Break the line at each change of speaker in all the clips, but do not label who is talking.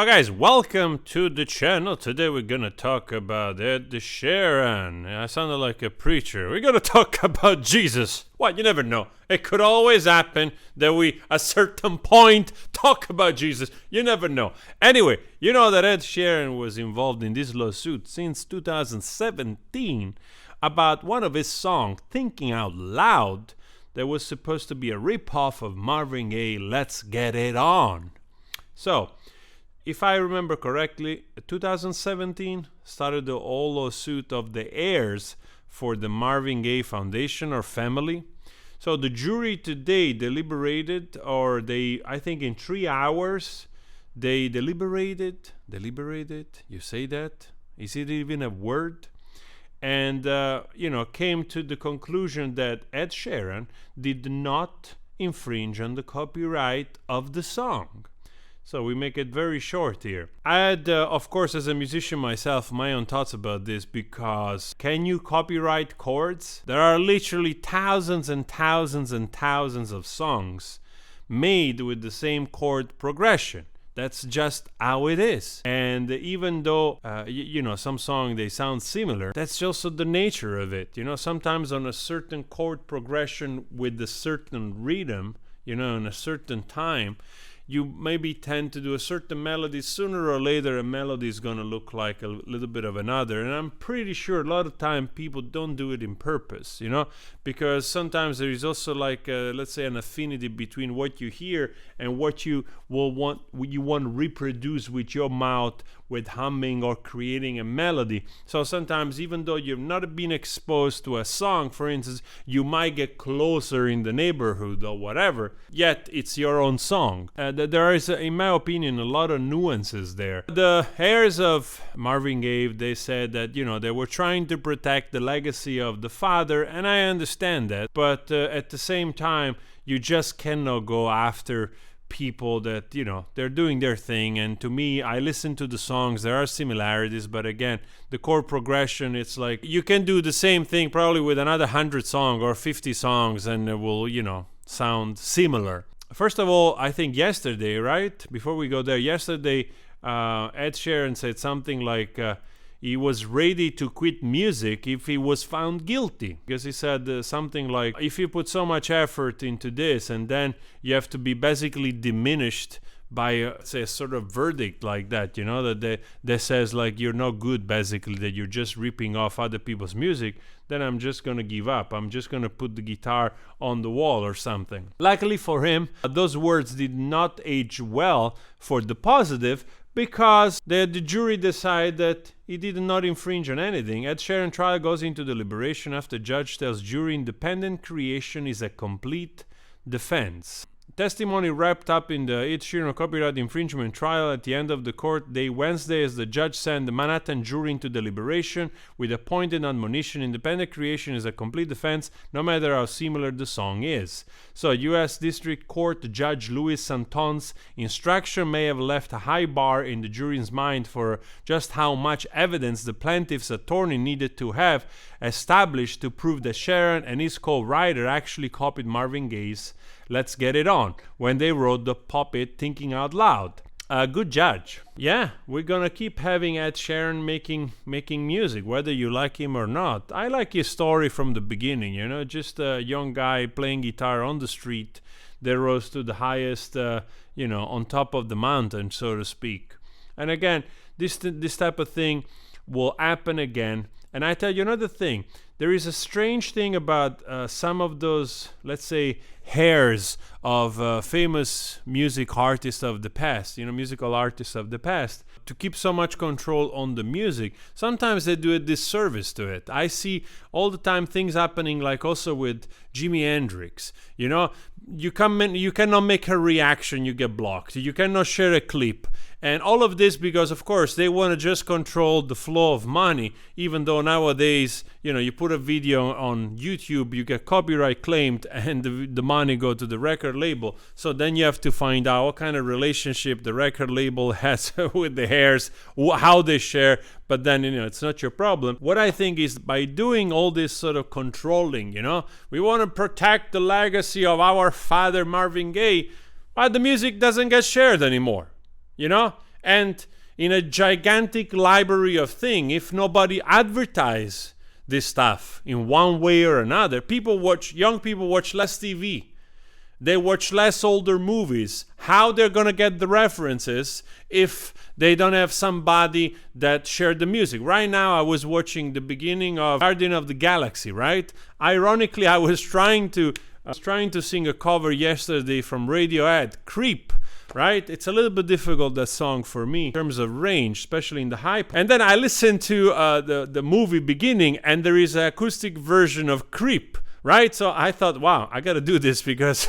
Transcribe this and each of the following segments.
Hi guys, welcome to the channel. Today we're gonna talk about Ed Sheeran. I sounded like a preacher. We're gonna talk about Jesus. What? You never know. It could always happen that we, at a certain point, talk about Jesus. You never know. Anyway, you know that Ed Sheeran was involved in this lawsuit since 2017 about one of his songs, Thinking Out Loud, that was supposed to be a ripoff of Marvin Gaye, Let's Get It On. So, if I remember correctly, 2017 started the whole lawsuit of the heirs for the Marvin Gaye Foundation or family. So the jury today deliberated, or I think in 3 hours, they deliberated, you say that? Is it even a word? And, came to the conclusion that Ed Sheeran did not infringe on the copyright of the song. So we make it very short here. I had, of course, as a musician myself, my own thoughts about this, because can you copyright chords? There are literally thousands and thousands and thousands of songs made with the same chord progression. That's just how it is. And even though, some songs, they sound similar, that's also the nature of it. Sometimes on a certain chord progression with a certain rhythm, in a certain time, you maybe tend to do a certain melody. Sooner or later, a melody is going to look like a little bit of another. And I'm pretty sure a lot of time people don't do it in purpose, because sometimes there is also let's say, an affinity between what you hear and what you want to reproduce with your mouth, with humming or creating a melody. So sometimes, even though you've not been exposed to a song, for instance, you might get closer in the neighborhood or whatever, yet it's your own song. There is, in my opinion, a lot of nuances there. The heirs of Marvin Gaye, they said that, they were trying to protect the legacy of the father, and I understand that. But at the same time, you just cannot go after people that, they're doing their thing. And to me, I listen to the songs, there are similarities, but again, the chord progression, it's like you can do the same thing probably with another 100 songs or 50 songs, and it will, sound similar. First of all, I think yesterday, right? Before we go there, yesterday, Ed Sheeran said something like he was ready to quit music if he was found guilty. Because he said something like, if you put so much effort into this and then you have to be basically diminished by say a sort of verdict like that, that says like you're not good, basically, that you're just ripping off other people's music, then I'm just gonna give up. I'm just gonna put the guitar on the wall or something. Luckily for him, those words did not age well for the positive, because the jury decided that he did not infringe on anything. Ed Sheeran trial goes into deliberation after judge tells jury independent creation is a complete defense. Testimony wrapped up in the Ed Sheeran copyright infringement trial at the end of the court day Wednesday, as the judge sent the Manhattan jury into deliberation with a pointed admonition: independent creation is a complete defense, no matter how similar the song is. So, U.S. District Court Judge Louis Santon's instruction may have left a high bar in the jury's mind for just how much evidence the plaintiff's attorney needed to have established to prove that Sheeran and his co-writer actually copied Marvin Gaye's Let's Get It On when they wrote the pop hit Thinking Out Loud. Good judge. Yeah, we're gonna keep having Ed Sheeran making music, whether you like him or not. I like his story from the beginning, just a young guy playing guitar on the street that rose to the highest, on top of the mountain, so to speak. And again, this type of thing will happen again. And I tell you another thing, there is a strange thing about some of those, let's say, heirs of famous music artists of the past, musical artists of the past, to keep so much control on the music. Sometimes they do a disservice to it. I see all the time things happening, like also with Jimi Hendrix. You cannot make a reaction, you get blocked. You cannot share a clip. And all of this because, of course, they want to just control the flow of money, even though nowadays, you put a video on YouTube, you get copyright claimed, and the money go to the record label. So then you have to find out what kind of relationship the record label has with the heirs, how they share. But then, it's not your problem. What I think is, by doing all this sort of controlling, we want to protect the legacy of our father Marvin Gaye, but the music doesn't get shared anymore. And in a gigantic library of things, if nobody advertise this stuff in one way or another, young people watch less TV. They watch less older movies. How they're gonna get the references if they don't have somebody that shared the music? Right now, I was watching the beginning of Guardian of the Galaxy. Right? Ironically, I was trying to sing a cover yesterday from Radiohead, "Creep." Right? It's a little bit difficult, that song, for me in terms of range, especially in the high. And then I listened to the movie beginning, and there is an acoustic version of "Creep." Right? So I thought, wow, I gotta do this because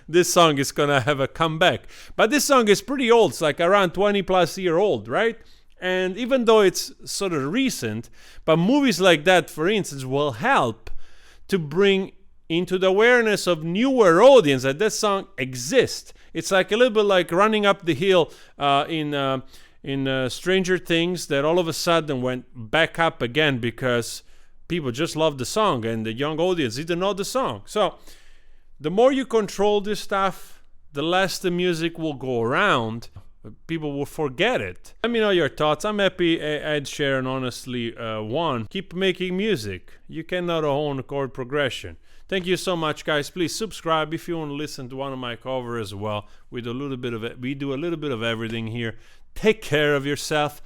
this song is gonna have a comeback. But this song is pretty old. It's like around 20 plus year old, right? And even though it's sort of recent, but movies like that, for instance, will help to bring into the awareness of newer audience that song exists. It's like a little bit like running up the hill in Stranger Things, that all of a sudden went back up again because people just love the song and the young audience didn't know the song. So the more you control this stuff, the less the music will go around. People will forget it. Let me know your thoughts. I'm happy Ed Sheeran honestly won. Keep making music. You cannot own chord progression. Thank you so much, guys. Please subscribe if you want to listen to one of my covers as well. We do a little bit of everything here. Take care of yourself.